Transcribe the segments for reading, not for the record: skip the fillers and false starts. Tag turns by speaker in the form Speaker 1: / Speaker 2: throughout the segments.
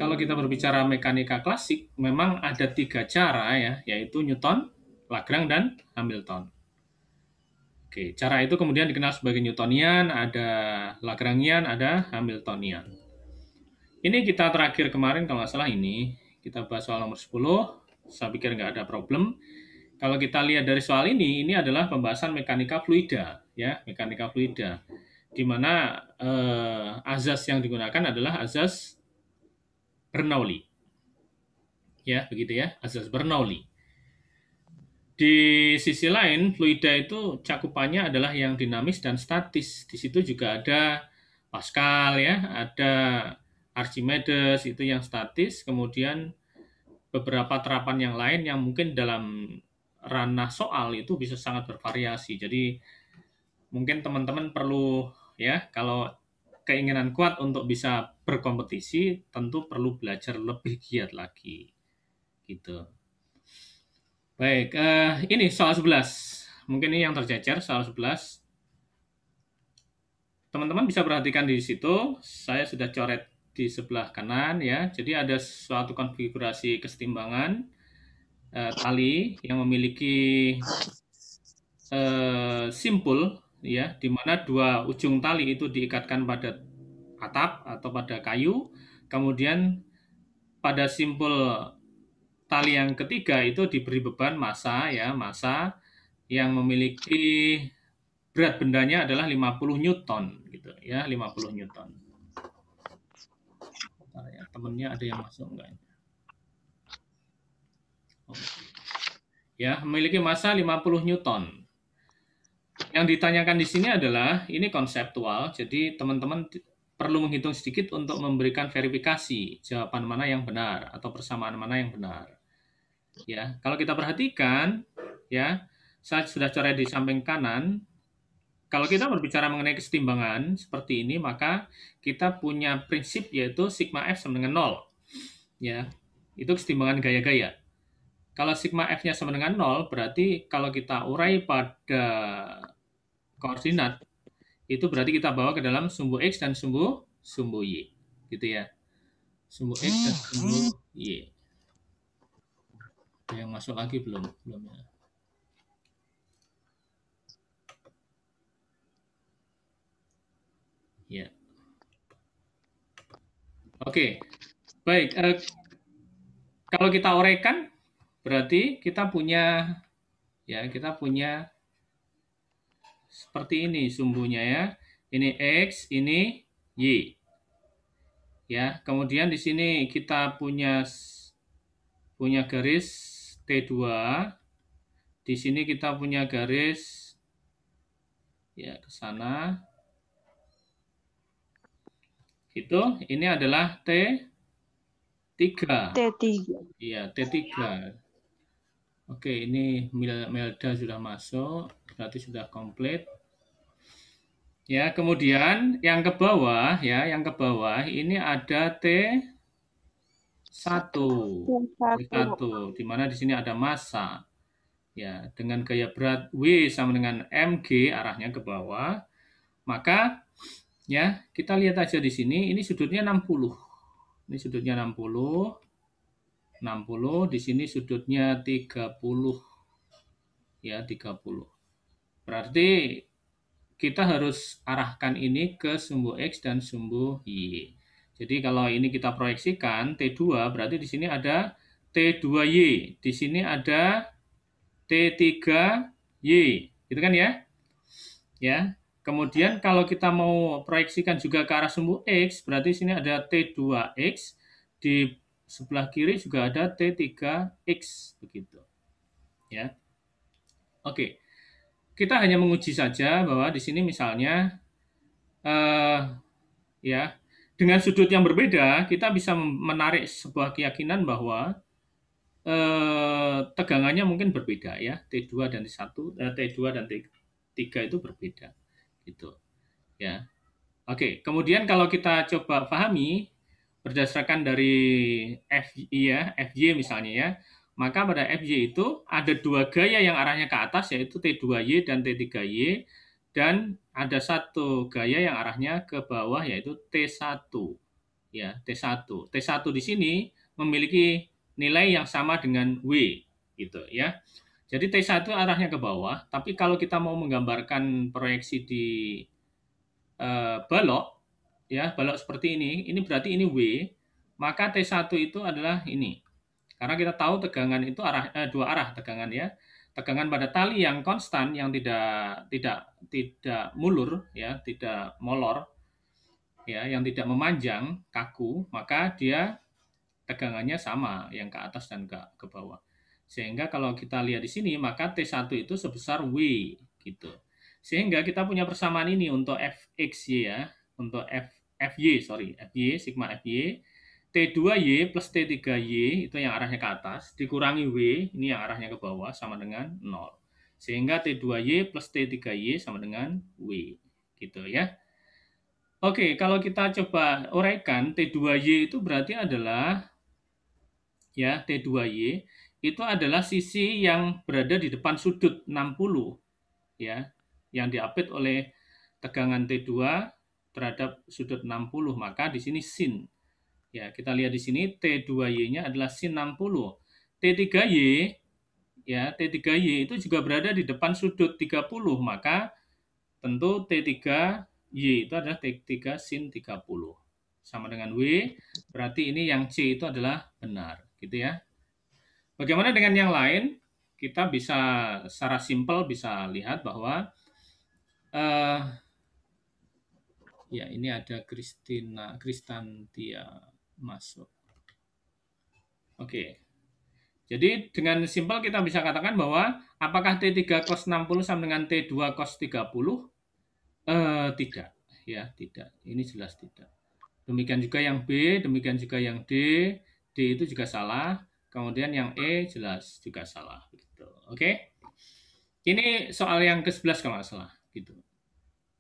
Speaker 1: kalau kita berbicara mekanika klasik, memang ada 3 cara ya, yaitu Newton, Lagrange, dan Hamilton. Oke, cara itu kemudian dikenal sebagai Newtonian, ada Lagrangian, ada Hamiltonian. Ini kita terakhir kemarin kalau nggak salah ini, kita bahas soal nomor 10, saya pikir nggak ada problem. Kalau kita lihat dari soal ini adalah pembahasan mekanika fluida, ya, mekanika fluida, di mana azas yang digunakan adalah azas Bernoulli, ya, begitu ya, azas Bernoulli. Di sisi lain, fluida itu cakupannya adalah yang dinamis dan statis. Di situ juga ada Pascal, ya, ada Archimedes itu yang statis, kemudian beberapa terapan yang lain yang mungkin dalam ranah soal itu bisa sangat bervariasi. Jadi mungkin teman-teman perlu ya kalau keinginan kuat untuk bisa berkompetisi tentu perlu belajar lebih giat lagi. Gitu. Baik, ini soal 11. Mungkin ini yang tercecer soal 11. Teman-teman bisa perhatikan di situ, saya sudah coret di sebelah kanan ya. Jadi ada suatu konfigurasi kesetimbangan tali yang memiliki simpul ya, di mana dua ujung tali itu diikatkan pada atap atau pada kayu. Kemudian pada simpul tali yang ketiga itu diberi beban massa ya, massa yang memiliki berat bendanya adalah 50 Newton gitu ya, 50 Newton. Bentar ya, temennya ada yang masuk enggak? Ya, memiliki massa 50 Newton. Yang ditanyakan di sini adalah ini konseptual, jadi teman-teman perlu menghitung sedikit untuk memberikan verifikasi jawaban mana yang benar atau persamaan mana yang benar. Ya, kalau kita perhatikan ya, saya sudah coret di samping kanan. Kalau kita berbicara mengenai kesetimbangan seperti ini, maka kita punya prinsip yaitu sigma F sama dengan 0. Ya, itu kesetimbangan gaya-gaya. Kalau sigma F-nya sama dengan 0, berarti kalau kita urai pada koordinat, itu berarti kita bawa ke dalam sumbu X dan sumbu Y. Gitu ya. Sumbu X dan sumbu Y. Ada yang masuk lagi belum? Belum ya. Ya. Oke. Baik. Kalau kita uraikan, berarti kita punya seperti ini sumbunya ya. Ini X, ini Y. Ya, kemudian di sini kita punya garis T2. Di sini kita punya garis ya ke sana. Itu ini adalah T3. Iya, T3. Oke, ini Melda sudah masuk, berarti sudah komplit. Ya, kemudian yang ke bawah ya, ini ada T1. T1, di mana di sini ada massa. Ya, dengan gaya berat W sama dengan mg arahnya ke bawah. Maka ya, kita lihat aja di sini, ini sudutnya 60. Ini sudutnya 60. Di sini sudutnya 30. Ya, 30. Berarti kita harus arahkan ini ke sumbu X dan sumbu Y. Jadi kalau ini kita proyeksikan T2, berarti di sini ada T2Y. Di sini ada T3Y. Gitu kan ya? Ya. Kemudian kalau kita mau proyeksikan juga ke arah sumbu X, berarti di sini ada T2X. Di sebelah kiri juga ada T3X. Begitu. Ya. Oke. Kita hanya menguji saja bahwa di sini misalnya ya dengan sudut yang berbeda kita bisa menarik sebuah keyakinan bahwa tegangannya mungkin berbeda ya, T2 dan T1, T2 dan T3 itu berbeda gitu ya. Oke, kemudian kalau kita coba pahami berdasarkan dari FY ya, FY misalnya ya, maka pada FY itu ada dua gaya yang arahnya ke atas yaitu T2Y dan T3Y, dan ada satu gaya yang arahnya ke bawah yaitu T1 ya, T1. T1 di sini memiliki nilai yang sama dengan W gitu ya. Jadi T1 arahnya ke bawah, tapi kalau kita mau menggambarkan proyeksi di balok ya, balok seperti ini berarti ini W, maka T1 itu adalah ini. Karena kita tahu tegangan itu dua arah tegangan ya. Tegangan pada tali yang konstan yang tidak mulur ya, tidak molor ya, yang tidak memanjang kaku, maka dia tegangannya sama yang ke atas dan ke bawah. Sehingga kalau kita lihat di sini maka T1 itu sebesar W gitu. Sehingga kita punya persamaan ini untuk Fxy ya, untuk Fy sigma Fy T2Y plus T3Y itu yang arahnya ke atas dikurangi W ini yang arahnya ke bawah sama dengan 0. Sehingga T2Y plus T3Y sama dengan W gitu ya. Oke, kalau kita coba uraikan T2Y itu berarti adalah ya T2Y itu adalah sisi yang berada di depan sudut 60 ya, yang diapit oleh tegangan T2 terhadap sudut 60. Maka di sini sin. Ya, kita lihat di sini T2Y-nya adalah sin 60. T3Y ya, T3Y itu juga berada di depan sudut 30, maka tentu T3Y itu adalah T3 sin 30. Sama dengan W, berarti ini yang C itu adalah benar, gitu ya. Bagaimana dengan yang lain? Kita bisa secara simpel bisa lihat bahwa ya ini ada Kristantia masuk. Oke. Jadi dengan simpel kita bisa katakan bahwa apakah T3 cos 60 sama dengan T2 cos 30? Tidak. Ya, tidak. Ini jelas tidak. Demikian juga yang B, demikian juga yang D. D itu juga salah. Kemudian yang E jelas juga salah. Gitu. Oke. Ini soal yang ke-11 kalau nggak salah. Gitu.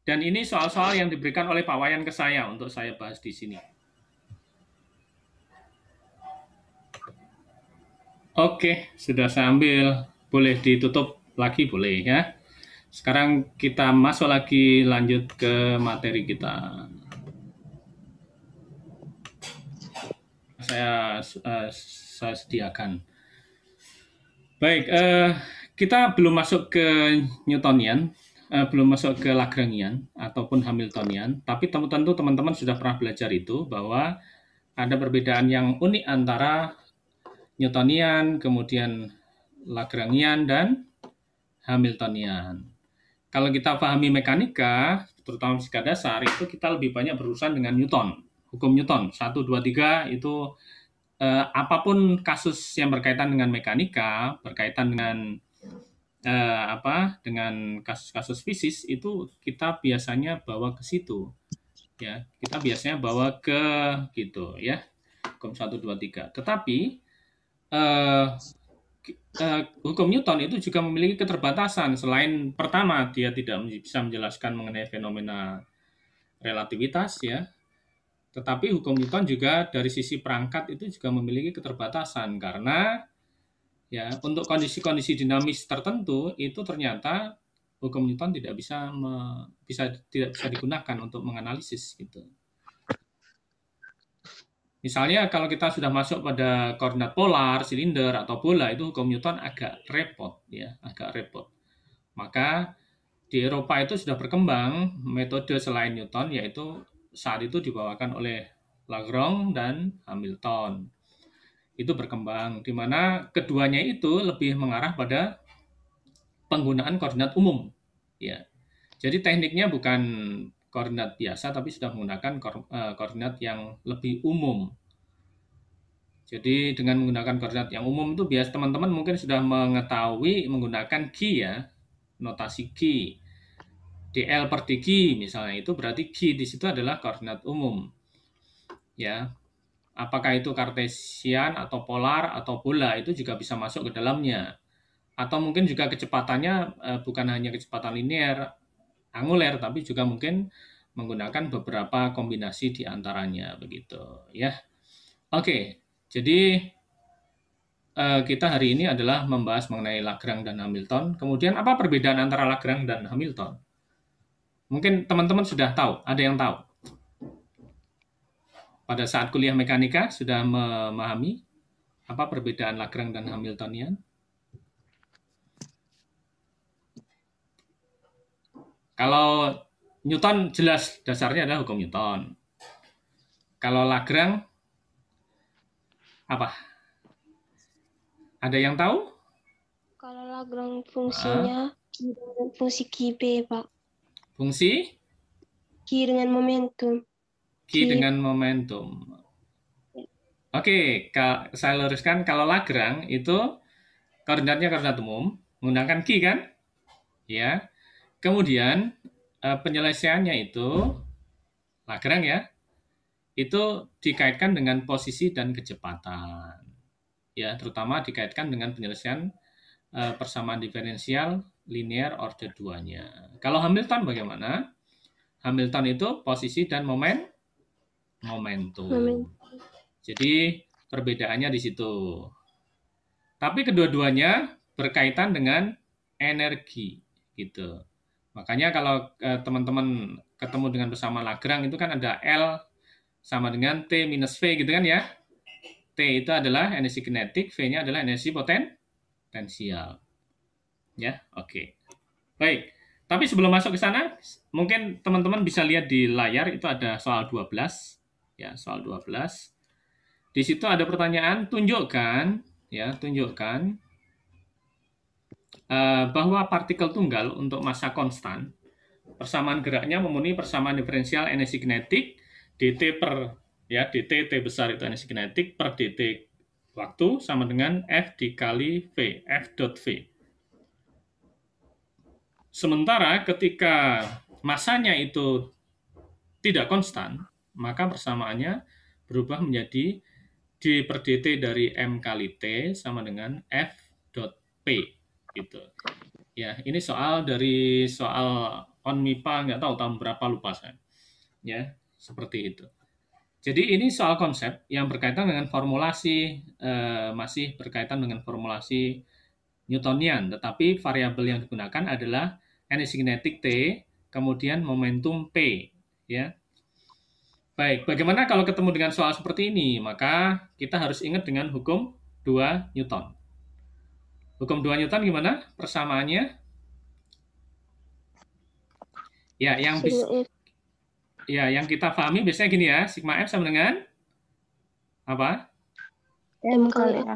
Speaker 1: Dan ini soal-soal yang diberikan oleh Pak Wayan ke saya untuk saya bahas di sini. Oke, sudah saya ambil. Boleh ditutup lagi, boleh ya. Sekarang kita masuk lagi lanjut ke materi kita. Saya sediakan. Baik, kita belum masuk ke Newtonian, belum masuk ke Lagrangian ataupun Hamiltonian, tapi tentu teman-teman sudah pernah belajar itu bahwa ada perbedaan yang unik antara Newtonian, kemudian Lagrangian dan Hamiltonian. Kalau kita pahami mekanika, terutama fisika dasar, itu kita lebih banyak berurusan dengan Newton, hukum Newton. 1, 2, 3 itu apapun kasus yang berkaitan dengan mekanika, berkaitan dengan dengan kasus-kasus fisik itu kita biasanya bawa ke situ. Ya, kita biasanya bawa ke gitu ya. Hukum 1, 2, 3. Tetapi hukum Newton itu juga memiliki keterbatasan. Selain pertama dia tidak bisa menjelaskan mengenai fenomena relativitas ya, tetapi hukum Newton juga dari sisi perangkat itu juga memiliki keterbatasan karena ya untuk kondisi-kondisi dinamis tertentu itu ternyata hukum Newton tidak tidak bisa digunakan untuk menganalisis gitu. Misalnya kalau kita sudah masuk pada koordinat polar, silinder atau bola itu hukum Newton agak repot ya, agak repot. Maka di Eropa itu sudah berkembang metode selain Newton yaitu saat itu dibawakan oleh Lagrange dan Hamilton. Itu berkembang di mana keduanya itu lebih mengarah pada penggunaan koordinat umum ya. Jadi tekniknya bukan koordinat biasa tapi sudah menggunakan koordinat yang lebih umum. Jadi dengan menggunakan koordinat yang umum itu biasa teman-teman mungkin sudah mengetahui menggunakan Q ya, notasi Q. dl per dg misalnya itu berarti Q di situ adalah koordinat umum. Ya. Apakah itu kartesian atau polar atau bola itu juga bisa masuk ke dalamnya. Atau mungkin juga kecepatannya bukan hanya kecepatan linear, anguler tapi juga mungkin menggunakan beberapa kombinasi di antaranya begitu ya. Oke. Jadi kita hari ini adalah membahas mengenai Lagrange dan Hamilton. Kemudian apa perbedaan antara Lagrange dan Hamilton? Mungkin teman-teman sudah tahu, ada yang tahu. pada saat kuliah mekanika sudah memahami apa perbedaan Lagrange dan Hamiltonian? Kalau Newton jelas dasarnya adalah hukum Newton. Kalau Lagrange apa? Ada yang tahu?
Speaker 2: Kalau Lagrange fungsinya fungsi QB, Pak.
Speaker 1: Fungsi?
Speaker 2: Q dengan momentum.
Speaker 1: Q dengan momentum. Oke, saya luruskan. Kalau Lagrange itu koordinatnya koordinat umum, menggunakan Q kan? Ya. Kemudian penyelesaiannya itu Lagrange ya, itu dikaitkan dengan posisi dan kecepatan. Ya, terutama dikaitkan dengan penyelesaian persamaan diferensial linear order 2-nya. Kalau Hamilton bagaimana? Hamilton itu posisi dan momentum. Jadi perbedaannya di situ. Tapi kedua-duanya berkaitan dengan energi gitu. Makanya kalau teman-teman ketemu dengan persamaan Lagrange itu kan ada L sama dengan T minus V gitu kan ya. T itu adalah energi kinetik, V-nya adalah energi potensial. Ya, oke. Baik. Tapi sebelum masuk ke sana, mungkin teman-teman bisa lihat di layar itu ada soal 12. Ya, soal 12. Di situ ada pertanyaan, tunjukkan bahwa partikel tunggal untuk massa konstan, persamaan geraknya memenuhi persamaan diferensial energi kinetik dt per dt T besar itu energi kinetik per dt waktu sama dengan F dikali V, F dot V. Sementara ketika masanya itu tidak konstan, maka persamaannya berubah menjadi d per dt dari M kali T sama dengan F dot P gitu. Ya, ini soal dari soal on MIPA nggak tahu tahun berapa lupa saya. Ya, seperti itu. Jadi ini soal konsep yang berkaitan dengan formulasi masih berkaitan dengan formulasi Newtonian, tetapi variabel yang digunakan adalah energi kinetik T, kemudian momentum P, ya. Baik, bagaimana kalau ketemu dengan soal seperti ini? Maka kita harus ingat dengan hukum 2 Newton. Hukum 2 Newton gimana persamaannya? Ya, yang kita pahami biasanya gini ya, sigma F sama dengan apa?
Speaker 2: M kali A.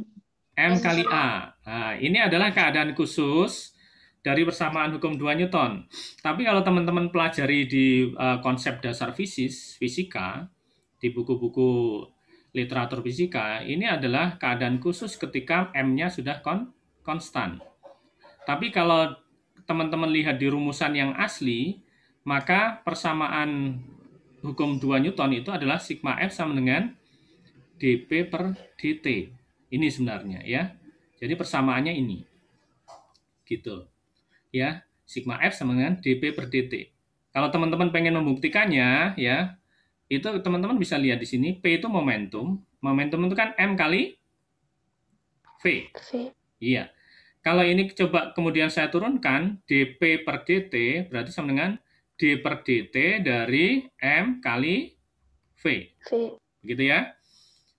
Speaker 1: M kali A. Nah, ini adalah keadaan khusus dari persamaan hukum 2 Newton. Tapi kalau teman-teman pelajari di konsep dasar fisika, di buku-buku literatur fisika, ini adalah keadaan khusus ketika M-nya sudah konstan. Tapi kalau teman-teman lihat di rumusan yang asli, maka persamaan hukum 2 Newton itu adalah sigma F sama dengan dP per dt. Ini sebenarnya ya. Jadi persamaannya ini. Gitu. Ya, sigma F sama dengan dP per dt. Kalau teman-teman pengen membuktikannya ya, itu teman-teman bisa lihat di sini P itu momentum. Momentum itu kan M kali V. Iya. Kalau ini coba kemudian saya turunkan dP per dt berarti sama dengan d per dt dari M kali V. Begitu ya.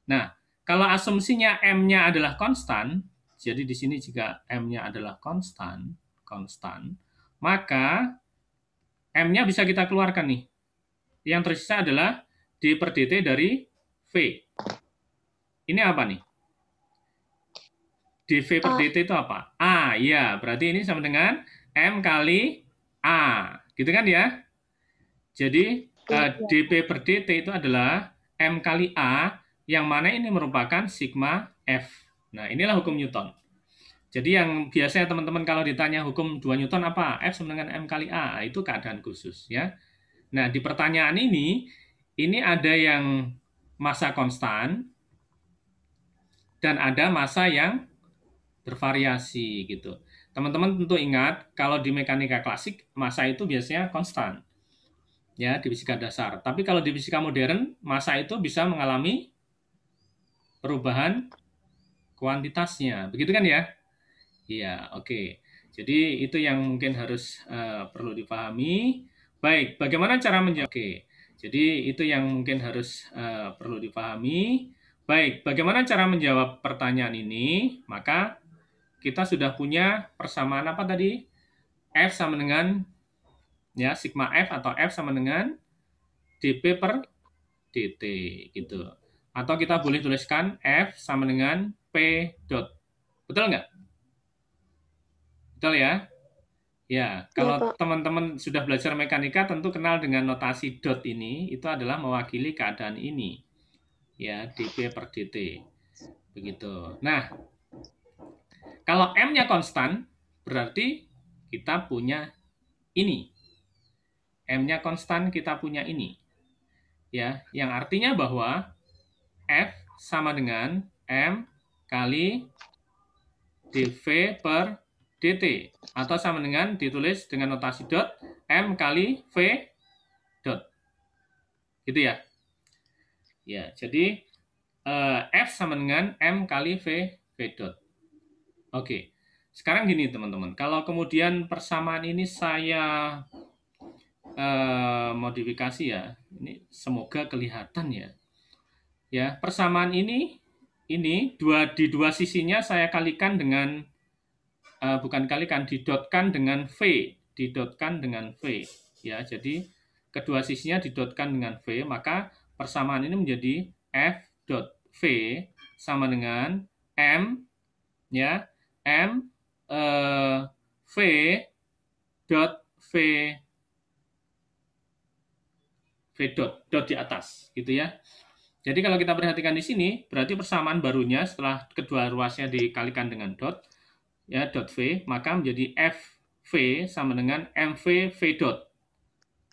Speaker 1: Nah, kalau asumsinya M-nya adalah konstan, jadi di sini jika M-nya adalah konstan, maka M-nya bisa kita keluarkan nih. Yang tersisa adalah d per dt dari V. Ini apa nih? dV per dt itu apa? A, ya. Berarti ini sama dengan M kali A. Gitu kan ya? Jadi dP per dt itu adalah M kali A, yang mana ini merupakan sigma F. Nah, inilah hukum Newton. Jadi yang biasanya teman-teman kalau ditanya hukum 2 Newton apa? F sama dengan M kali A. Itu keadaan khusus ya. Nah, di pertanyaan ini ada yang massa konstan dan ada massa yang bervariasi gitu. Teman-teman tentu ingat kalau di mekanika klasik massa itu biasanya konstan. Ya, di fisika dasar. Tapi kalau di fisika modern, massa itu bisa mengalami perubahan kuantitasnya. Begitu kan ya? Iya, oke. Jadi itu yang mungkin harus perlu dipahami. Baik, bagaimana cara menjawab? Oke. Jadi itu yang mungkin harus perlu dipahami. Baik, bagaimana cara menjawab pertanyaan ini? Maka kita sudah punya persamaan apa tadi? F sama dengan ya sigma F atau F sama dengan dP per dt gitu. Atau kita boleh tuliskan F sama dengan P dot. Betul nggak? Betul ya? Ya,
Speaker 2: Ya,
Speaker 1: kalau
Speaker 2: Pak.
Speaker 1: teman-teman sudah belajar mekanika tentu kenal dengan notasi dot ini, itu adalah mewakili keadaan ini. Ya, dP per dt. Begitu. Nah, kalau M-nya konstan, berarti kita punya ini. M-nya konstan, kita punya ini. Ya, yang artinya bahwa F sama dengan M kali dV per dt. Atau sama dengan ditulis dengan notasi dot, M kali V dot. Gitu ya. Ya, jadi F sama dengan M kali V dot. Oke. Sekarang gini teman-teman, kalau kemudian persamaan ini saya modifikasi ya, ini semoga kelihatan ya. Ya, persamaan ini di dua sisinya saya kalikan dengan bukan kalikan, didotkan dengan V, didotkan dengan V. Ya, jadi kedua sisinya didotkan dengan V, maka persamaan ini menjadi F dot V sama dengan M ya, M V dot V V dot di atas gitu ya. Jadi kalau kita perhatikan di sini, berarti persamaan barunya setelah kedua ruasnya dikalikan dengan dot, ya dot V, maka menjadi FV sama dengan MV V dot.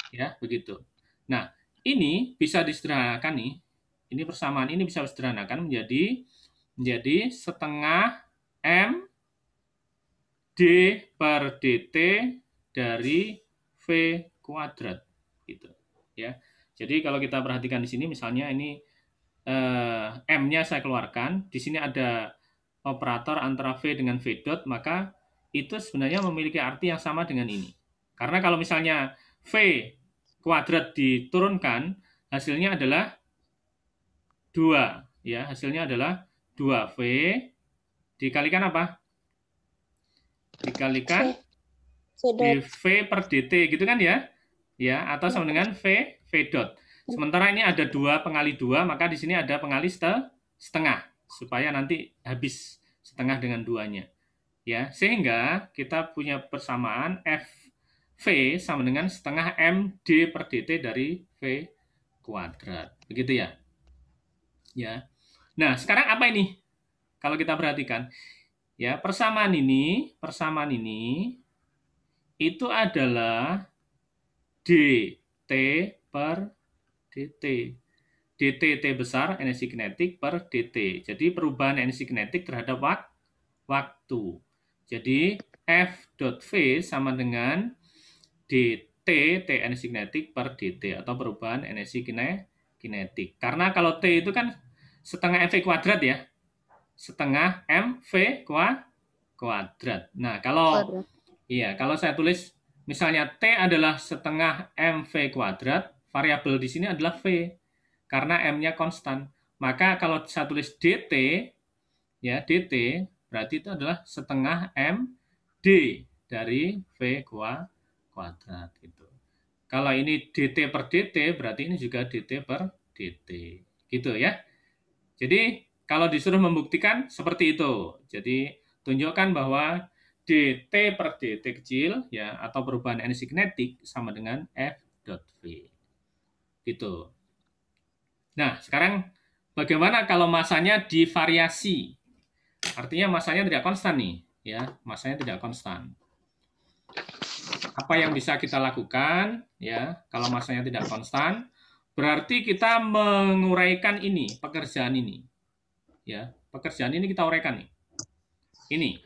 Speaker 1: Ya, begitu. Nah, ini bisa disederhanakan nih. Ini persamaan ini bisa disederhanakan menjadi setengah M D per dt dari V kuadrat gitu. Ya. Jadi kalau kita perhatikan di sini misalnya ini M-nya saya keluarkan, di sini ada operator antara V dengan V dot, maka itu sebenarnya memiliki arti yang sama dengan ini. Karena kalau misalnya V kuadrat diturunkan, hasilnya adalah 2. Ya, hasilnya adalah 2V dikalikan apa? Dikalikan dV per dt, gitu kan ya? Ya, atau sama dengan V dot. Sementara ini ada 2 pengali 2, maka di sini ada pengali setengah supaya nanti habis setengah dengan 2-nya. Ya, sehingga kita punya persamaan FV sama dengan setengah MD per dt dari V kuadrat. Begitu ya? Ya. Nah, sekarang apa ini? Kalau kita perhatikan, ya, persamaan ini itu adalah dt per dt. dt T besar energi kinetik per dt. Jadi perubahan energi kinetik terhadap waktu. Jadi F dot V sama dengan dt T energi kinetik per dt atau perubahan energi kinetik. Karena kalau T itu kan setengah mv kuadrat ya. Setengah mv kuadrat. Nah, kalau saya tulis misalnya T adalah setengah mv kuadrat, variabel di sini adalah V karena M-nya konstan. Maka kalau saya tulis dt ya, dt berarti itu adalah setengah md dari V kuadrat gitu. Kalau ini dt per dt berarti ini juga dt per dt. Gitu ya. Jadi kalau disuruh membuktikan seperti itu. Jadi tunjukkan bahwa dt per dt kecil ya atau perubahan energi kinetik sama dengan F dot V. Gitu. Nah, sekarang bagaimana kalau masanya divariasi? Artinya masanya tidak konstan nih, ya, masanya tidak konstan. Apa yang bisa kita lakukan ya kalau masanya tidak konstan? Berarti kita menguraikan ini, pekerjaan ini. Ya, pekerjaan ini kita uraikan nih. Ini.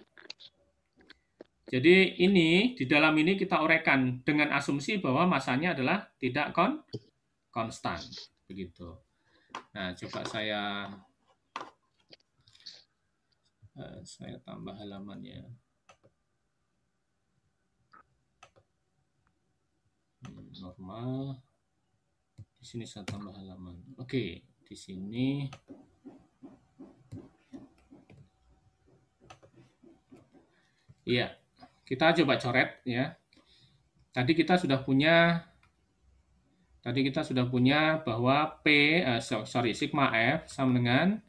Speaker 1: Jadi ini di dalam ini kita uraikan dengan asumsi bahwa masanya adalah tidak konstan, begitu. Nah, coba saya tambah halamannya. Normal. Di sini saya tambah halaman. Oke, di sini iya, kita coba coret ya. Tadi kita sudah punya bahwa sigma F sama dengan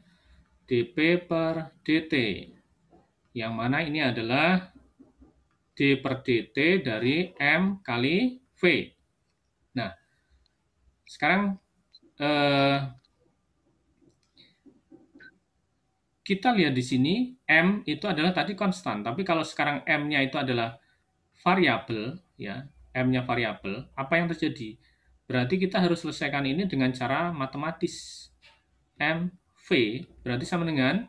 Speaker 1: dP per dt. Yang mana ini adalah d per dt dari M kali V. Nah, sekarang kita lihat di sini M itu adalah tadi konstan, tapi kalau sekarang M-nya itu adalah variabel, ya, M-nya variabel, apa yang terjadi? Berarti kita harus selesaikan ini dengan cara matematis. MV berarti sama dengan,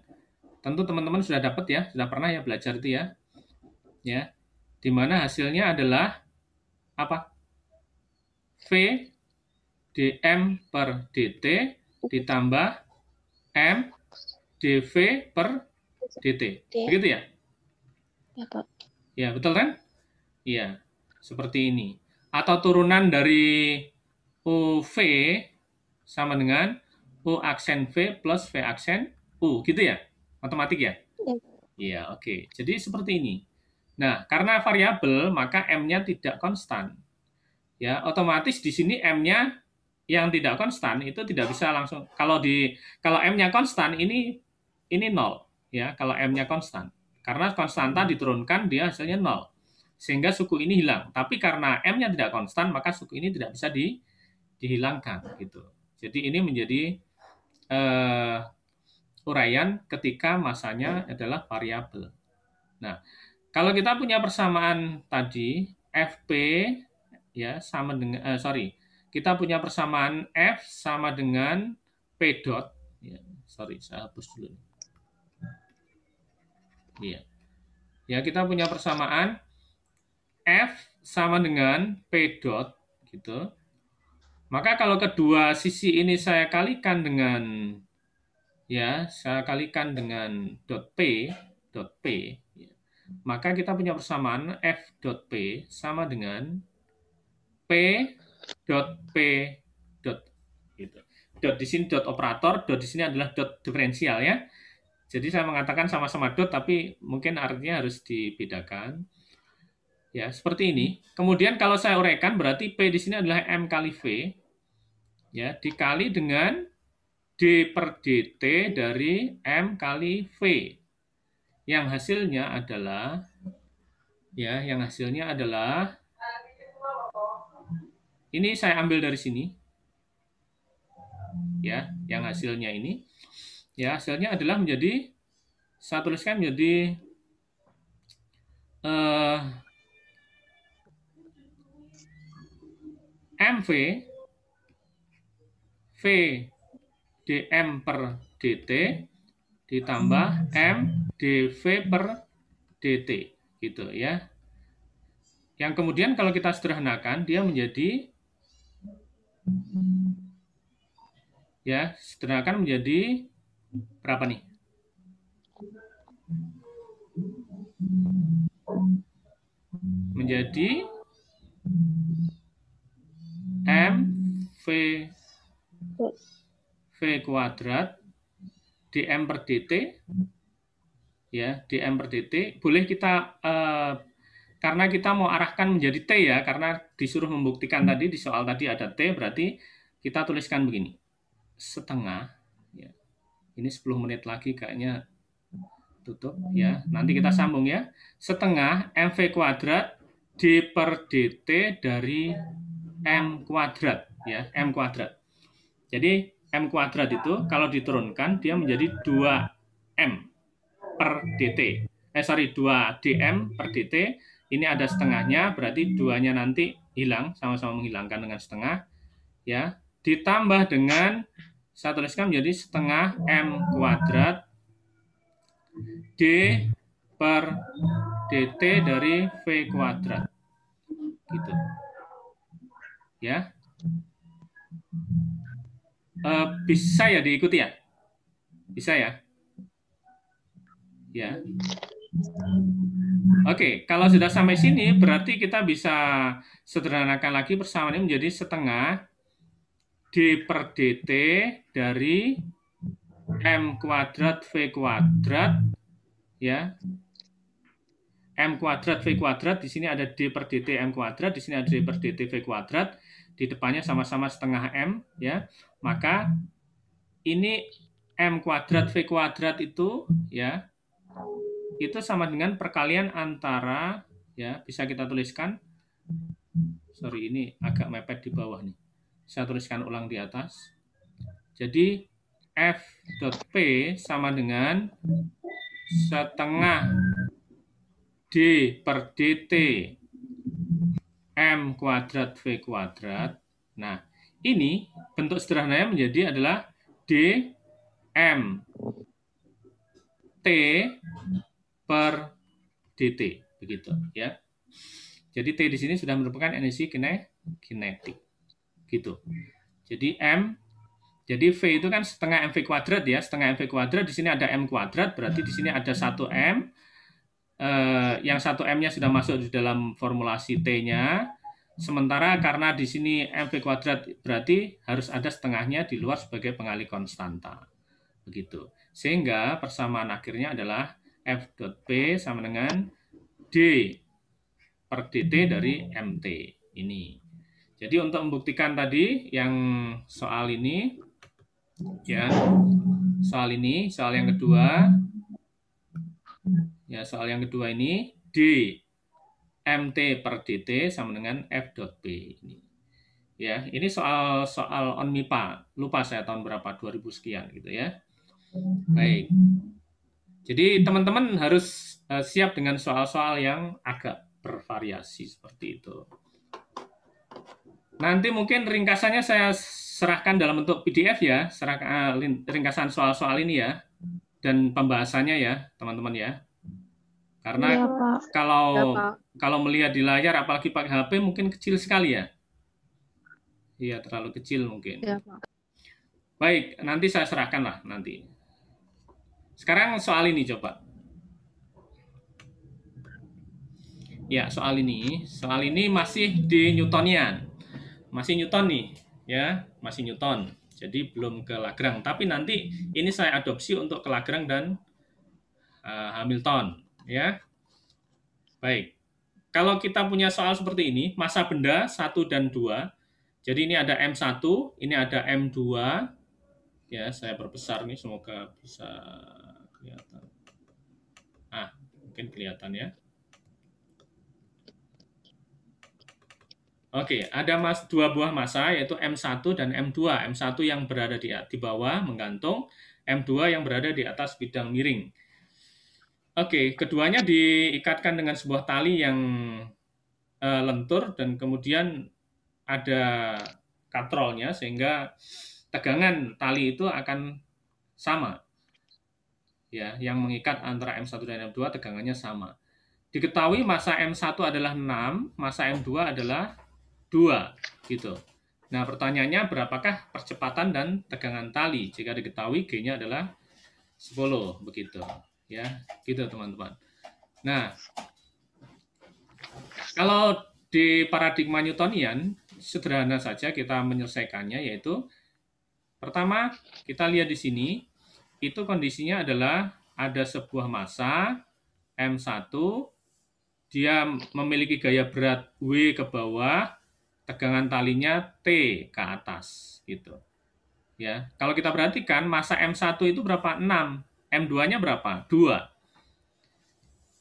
Speaker 1: tentu teman-teman sudah dapat ya, sudah pernah ya belajar itu ya, ya, dimana hasilnya adalah apa? V dm per dt ditambah M dv per dt. Begitu ya?
Speaker 2: Ya, Pak.
Speaker 1: Ya, betul kan? Iya, seperti ini. Atau turunan dari UV sama dengan U aksen V plus V aksen U, gitu ya? Matematik ya?
Speaker 2: Ya.
Speaker 1: Iya, oke. Jadi seperti ini. Nah, karena variabel, maka M-nya tidak konstan. Ya, otomatis di sini M-nya yang tidak konstan itu tidak bisa langsung, kalau M-nya konstan ini 0 ya, kalau M-nya konstan. Karena konstanta diturunkan dia hasilnya 0. Sehingga suku ini hilang. Tapi karena M-nya tidak konstan, maka suku ini tidak bisa dihilangkan gitu. Jadi ini menjadi uraian ketika masanya adalah variabel. Nah, kalau kita punya persamaan tadi FP ya sama dengan kita punya persamaan F sama dengan P dot ya, saya hapus dulu. Iya. Ya, kita punya persamaan F sama dengan P dot gitu. Maka kalau kedua sisi ini saya kalikan dengan dot P ya, maka kita punya persamaan F dot P sama dengan P dot P dot gitu. Dot di sini dot operator, dot di sini adalah dot diferensial ya. Jadi saya mengatakan sama-sama dot tapi mungkin artinya harus dibedakan. Ya, seperti ini. Kemudian kalau saya uraikan berarti P di sini adalah M kali V ya, dikali dengan D per dt dari M kali V. Yang hasilnya adalah ini saya ambil dari sini. Ya, yang hasilnya ini ya, hasilnya adalah menjadi, saya tuliskan menjadi MV V dm per dt ditambah M dv per dt gitu ya. Yang kemudian kalau kita sederhanakan dia menjadi berapa nih? Menjadi M V kuadrat dm per dt ya, dm per dt boleh kita karena kita mau arahkan menjadi T ya, karena disuruh membuktikan tadi di soal tadi ada T, berarti kita tuliskan begini, setengah ya. Ini 10 menit lagi kayaknya tutup ya, nanti kita sambung ya. Setengah MV kuadrat D per DT dari M kuadrat ya, M kuadrat. Jadi M kuadrat itu kalau diturunkan dia menjadi 2M per DT. 2DM per DT. Ini ada setengahnya, berarti 2-nya nanti hilang, sama-sama menghilangkan dengan setengah ya. Ditambah dengan, saya tuliskan menjadi setengah M kuadrat D per dt dari V kuadrat gitu ya. Bisa ya diikuti ya, bisa ya. Oke, kalau sudah sampai sini berarti kita bisa sederhanakan lagi persamaan ini menjadi setengah D per dt dari M kuadrat V kuadrat, ya. M kuadrat V kuadrat, di sini ada D per dt M kuadrat, di sini ada D per dt V kuadrat, di depannya sama-sama setengah M, ya. Maka ini M kuadrat V kuadrat itu, ya, itu sama dengan perkalian antara, ya, bisa kita tuliskan, sorry ini agak mepet di bawah nih, saya tuliskan ulang di atas. Jadi F dot P sama dengan setengah D per dt M kuadrat V kuadrat. Nah, ini bentuk sederhananya menjadi adalah D M T per dt, begitu ya. Jadi T di sini sudah merupakan energi kinetik, gitu. Jadi jadi V itu kan setengah mv kuadrat ya, setengah mv kuadrat, di sini ada m kuadrat, berarti di sini ada 1 m, yang 1 m-nya sudah masuk di dalam formulasi T-nya, sementara karena di sini mv kuadrat berarti harus ada setengahnya di luar sebagai pengalih konstanta, begitu. Sehingga persamaan akhirnya adalah F dot P sama dengan D per dt dari MT ini. Jadi untuk membuktikan tadi yang soal ini, ya, soal yang kedua, ya, soal yang kedua ini D MT per dt sama dengan F dot P ini. Ya, ini soal on MIPA. Lupa saya tahun berapa, 2000 sekian gitu ya. Baik. Jadi teman-teman harus siap dengan soal-soal yang agak bervariasi seperti itu. Nanti mungkin ringkasannya saya serahkan dalam bentuk PDF ya, ringkasan soal-soal ini ya, dan pembahasannya ya, teman-teman ya. Karena
Speaker 2: Ya, Pak.
Speaker 1: kalau melihat di layar, apalagi pakai HP, mungkin kecil sekali ya. Iya, terlalu kecil mungkin.
Speaker 2: Ya, Pak.
Speaker 1: Baik, nanti saya serahkan lah nanti. Sekarang soal ini coba. Ya, soal ini masih di Newtonian. Masih Newton nih, ya, masih Newton. Jadi belum ke Lagrange, tapi nanti ini saya adopsi untuk ke Lagrange dan Hamilton, ya. Baik. Kalau kita punya soal seperti ini, massa benda 1 dan 2. Jadi ini ada M1, ini ada M2. Ya, saya perbesar nih, semoga bisa kelihatan. Mungkin kelihatan ya. Oke, ada dua buah massa yaitu M1 dan M2. M1 yang berada di bawah menggantung, M2 yang berada di atas bidang miring. Oke, keduanya diikatkan dengan sebuah tali yang lentur dan kemudian ada katrolnya sehingga tegangan tali itu akan sama. Ya, yang mengikat antara M1 dan M2 tegangannya sama. Diketahui massa M1 adalah 6, massa M2 adalah 2, gitu. Nah, pertanyaannya berapakah percepatan dan tegangan tali? Jika diketahui G-nya adalah 10, begitu. Ya, gitu teman-teman. Nah, kalau di paradigma Newtonian, sederhana saja kita menyelesaikannya, yaitu pertama, kita lihat di sini, itu kondisinya adalah ada sebuah massa M1, dia memiliki gaya berat W ke bawah, tegangan talinya T ke atas, gitu. Ya, kalau kita perhatikan massa M1 itu berapa? 6. M2-nya berapa? 2.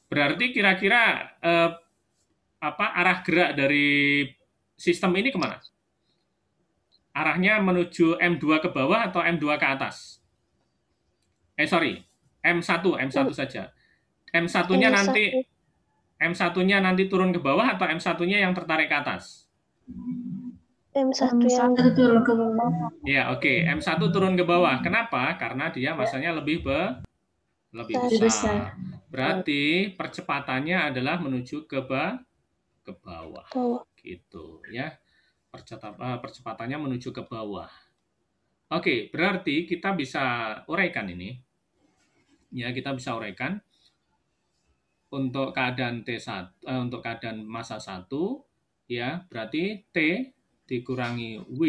Speaker 1: Berarti kira-kira arah gerak dari sistem ini kemana? Arahnya menuju M2 ke bawah atau M2 ke atas? M1 saja. M1-nya nanti turun ke bawah atau M1-nya yang tertarik ke atas?
Speaker 2: M1 yang
Speaker 3: turun ke bawah.
Speaker 1: Ya, oke. M1 turun ke bawah. Kenapa? Karena dia massanya lebih besar. Berarti percepatannya adalah menuju ke bawah. Gitu ya. Percepatannya menuju ke bawah. Oke, berarti kita bisa uraikan ini. Ya, kita bisa uraikan untuk keadaan T1, untuk keadaan massa 1, ya, berarti T dikurangi W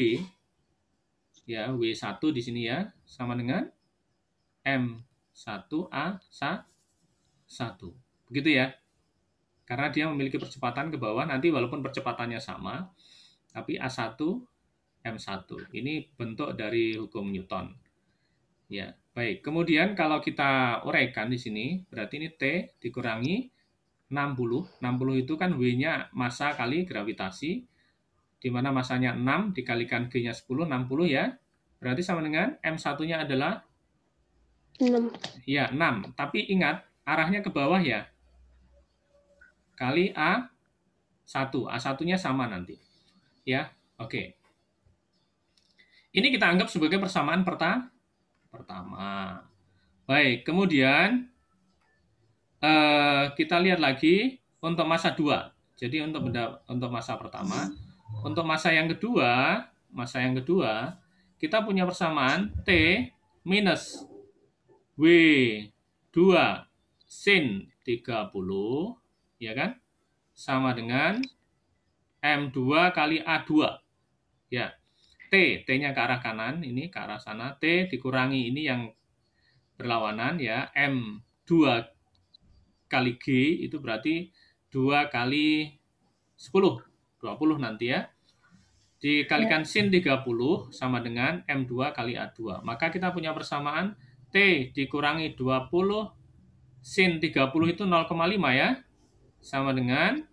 Speaker 1: Ya, W1 di sini ya, sama dengan M1A1. Begitu ya. Karena dia memiliki percepatan ke bawah, nanti walaupun percepatannya sama, tapi A1, M1. Ini bentuk dari hukum Newton. Ya, baik. Kemudian kalau kita uraikan di sini, berarti ini T dikurangi 60. 60 itu kan W-nya massa kali gravitasi, di mana massanya 6 dikalikan G-nya 10, 60 ya. Berarti sama dengan M1-nya adalah
Speaker 2: 6.
Speaker 1: ya 6. Tapi ingat, arahnya ke bawah ya. Kali A1. A1-nya sama nanti. Ya, oke. Ini kita anggap sebagai persamaan pertama. Baik, kemudian kita lihat lagi untuk massa 2. Jadi untuk massa pertama, untuk massa yang kedua, kita punya persamaan T minus W2 sin 30, ya kan? Sama dengan M2 kali A2. Ya. T-nya ke arah kanan, ini ke arah sana. T dikurangi ini yang berlawanan ya, M2 kali G itu berarti 2 kali 10, 20 nanti ya. Dikalikan sin 30 sama dengan M2 kali A2. Maka kita punya persamaan T dikurangi 20 sin 30 itu 0,5 ya. Sama dengan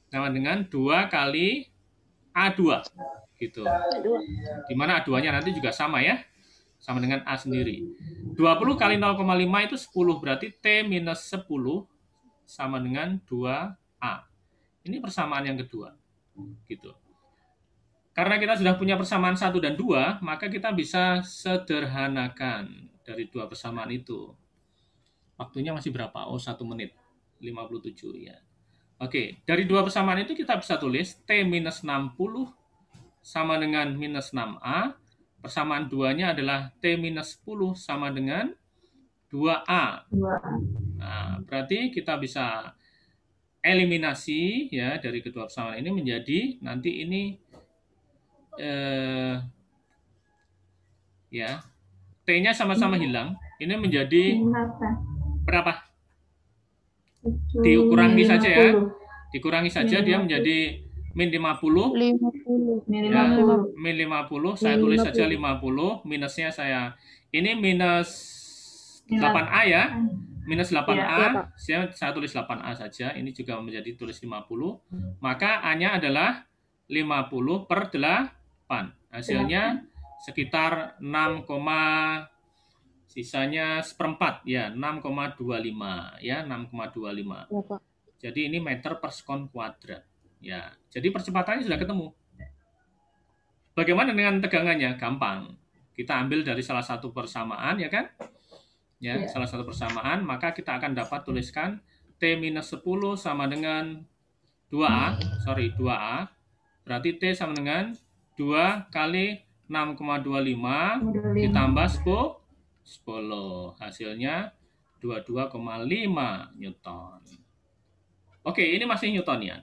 Speaker 1: 2 kali A2 gitu. Dimana A2-nya nanti juga sama ya. Sama dengan A sendiri. 20 kali 0,5 itu 10. Berarti T minus 10 sama dengan 2A. Ini persamaan yang kedua. Gitu. Karena kita sudah punya persamaan 1 dan 2, maka kita bisa sederhanakan dari dua persamaan itu. Waktunya masih berapa? Oh, 1 menit. 57 ya. Oke, dari dua persamaan itu kita bisa tulis T minus 60 sama dengan minus 6A. Persamaan 2-nya adalah T minus 10 sama dengan 2A. Nah, berarti kita bisa eliminasi ya dari kedua persamaan ini menjadi nanti ini ya T-nya sama-sama hilang. Ini menjadi berapa? Dikurangi saja ya. Dikurangi saja dia menjadi min 50.
Speaker 2: 50.
Speaker 1: Ya, min 50. Saya tulis saja 50. Minusnya saya. Ini minus 8A ya. Minus 8A. Saya tulis 8A saja. Ini juga menjadi tulis 50. Maka A-nya adalah 50 per 8. Hasilnya sekitar 6, sisanya seperempat ya, 6,25 ya, 6,25. Jadi ini meter per sekon kuadrat ya. Jadi percepatannya sudah ketemu. Bagaimana dengan tegangannya? Gampang. Kita ambil dari salah satu persamaan ya kan? Ya, salah satu persamaan, maka kita akan dapat tuliskan T minus 10 sama dengan 2A. Berarti T sama dengan 2 kali 6,25 ditambah 10. Hasilnya 22,5 Newton. Oke, ini masih Newtonian.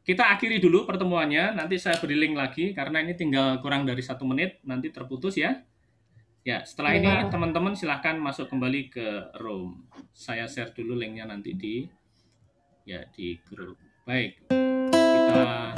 Speaker 1: Kita akhiri dulu pertemuannya. Nanti saya beri link lagi karena ini tinggal kurang dari 1 menit. Nanti terputus ya. Ya, setelah ini teman-teman silahkan masuk kembali ke room. Saya share dulu linknya nanti di grup. Baik, kita